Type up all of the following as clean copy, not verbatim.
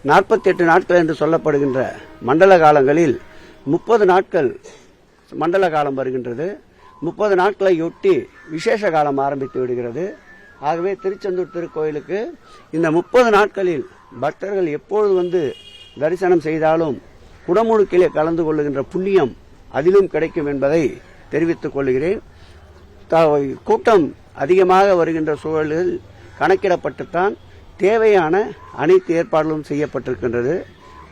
48 நாட்கள் என்று சொல்லப்படுகின்ற மண்டல காலங்களில் 30 நாட்கள் மண்டல காலம் வருகின்றது. 30 நாட்களையொட்டி விசேஷ காலம் ஆரம்பித்து விடுகிறது. ஆகவே திருச்செந்தூர் திருக்கோயிலுக்கு இந்த 30 நாட்களில் பக்தர்கள் எப்பொழுது வந்து தரிசனம் செய்தாலும் குடமுழுக்கிலே கலந்து கொள்ளுகின்ற புண்ணியம் அதிலும் கிடைக்கும் என்பதை தெரிவித்துக் கொள்கிறேன். கூட்டம் அதிகமாக வருகின்ற சூழலில் கணக்கிடப்பட்டுத்தான் தேவையான அனைத்து ஏற்பாடுகளும் செய்யப்பட்டிருக்கின்றது.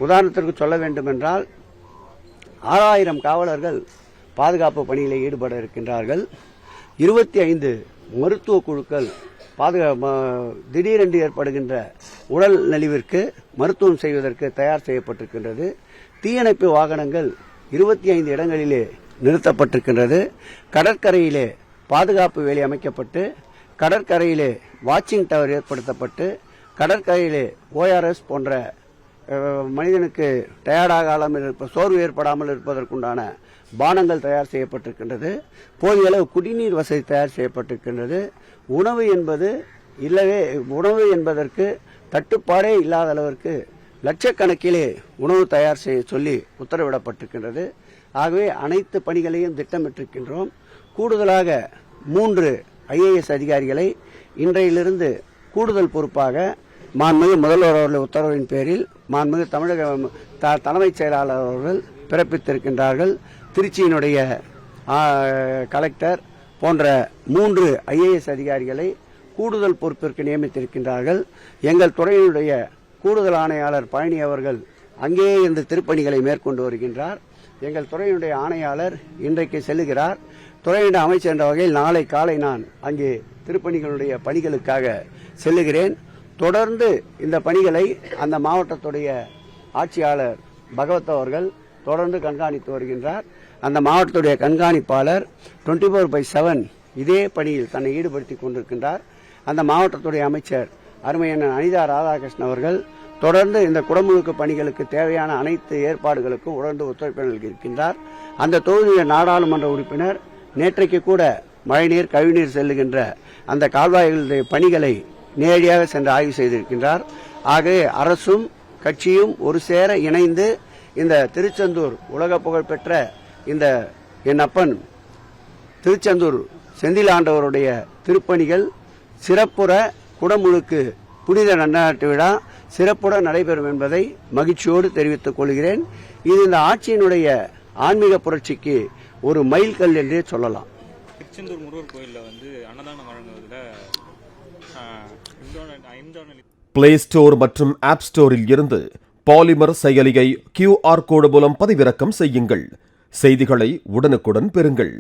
உதாரணத்திற்கு சொல்ல வேண்டுமென்றால் 6000 காவலர்கள் பாதுகாப்பு பணியில் ஈடுபட இருக்கின்றார்கள். 25 மருத்துவ குழுக்கள் திடீரென்று ஏற்படுகின்ற உடல் நலிவிற்கு மருத்துவம் செய்வதற்கு தயார் செய்யப்பட்டிருக்கின்றது. தீயணைப்பு வாகனங்கள் 25 இடங்களிலே நிறுத்தப்பட்டிருக்கின்றது. கடற்கரையிலே பாதுகாப்பு வேலி அமைக்கப்பட்டு கடற்கரையிலே வாட்சிங் டவர் ஏற்படுத்தப்பட்டு கடற்கரையிலே ORS போன்ற மனிதனுக்கு டயர்டாகாமல் சோர்வு ஏற்படாமல் இருப்பதற்குண்டான பானங்கள் தயார் செய்யப்பட்டிருக்கின்றது. போதிய அளவு குடிநீர் வசதி தயார் செய்யப்பட்டிருக்கின்றது. உணவு என்பதற்கு தட்டுப்பாடே இல்லாத அளவிற்கு லட்சக்கணக்கிலே உணவு தயார் செய்ய சொல்லி உத்தரவிடப்பட்டிருக்கின்றது. ஆகவே அனைத்து பணிகளையும் திட்டமிட்டிருக்கின்றோம். கூடுதலாக 3 IAS அதிகாரிகளை இன்றையிலிருந்து கூடுதல் பொறுப்பாக மாண்புமிகு முதல்வர் அவர்கள் உத்தரவின் பேரில் மாண்புமிகு தமிழக தலைமைச் செயலாளர் அவர்கள் பிறப்பித்திருக்கின்றார்கள். திருச்சியினுடைய கலெக்டர் போன்ற 3 IAS அதிகாரிகளை கூடுதல் பொறுப்பிற்கு நியமித்திருக்கின்றார்கள். எங்கள் துறையினுடைய கூடுதல் ஆணையாளர் பழனி அவர்கள் அங்கேயே இருந்து திருப்பணிகளை மேற்கொண்டு வருகின்றார். எங்கள் துறையினுடைய ஆணையாளர் இன்றைக்கு செல்லுகிறார். துறையினுடைய அமைச்சர் என்ற வகையில் நாளை காலை நான் அங்கே திருப்பணிகளுடைய பணிகளுக்காக செல்லுகிறேன். தொடர்ந்து இந்த பணிகளை அந்த மாவட்டத்துடைய ஆட்சியாளர் பகவத் அவர்கள் தொடர்ந்து கண்காணித்து வருகின்றார். அந்த மாவட்டத்துடைய கண்காணிப்பாளர் 24/7 இதே பணியில் தன்னை ஈடுபடுத்திக் கொண்டிருக்கின்றார். அந்த மாவட்டத்துடைய அமைச்சர் அருமையான அனிதா ராதாகிருஷ்ணன் அவர்கள் தொடர்ந்து இந்த குடமுழுக்கு பணிகளுக்கு தேவையான அனைத்து ஏற்பாடுகளுக்கும் உடனே ஒத்துழைப்பு நல்கியிருக்கின்றார். அந்த தொகுதியின் நாடாளுமன்ற உறுப்பினர் நேற்றைக்கு கூட மழைநீர் கழிவுநீர் செல்லுகின்ற அந்த கால்வாய்களுடைய பணிகளை நேரடியாக சென்று ஆய்வு செய்திருக்கின்றார். ஆகவே அரசும் கட்சியும் ஒரு சேர இணைந்து இந்த திருச்செந்தூர் உலக புகழ்பெற்ற இந்த என் அப்பன் திருச்செந்தூர் செந்தில் ஆண்டவருடைய திருப்பணிகள் சிறப்புற குடமுழுக்கு புனித நன்னாட்டு விழா சிறப்புற நடைபெறும் என்பதை மகிழ்ச்சியோடு தெரிவித்துக் கொள்கிறேன். இது இந்த ஆட்சியினுடைய ஆன்மீக புரட்சிக்கு ஒரு மைல்கல் என்றே சொல்லலாம். திருச்செந்தூர் முருகர் கோயிலில் வந்து அன்னதானம் வழங்குவதில் பிளே ஸ்டோர் மற்றும் ஆப் ஸ்டோரில் இருந்து பாலிமர் செயலியை QR கோடு மூலம் பதிவிறக்கம் செய்யுங்கள். செய்திகளை உடனுக்குடன் பெறுங்கள்.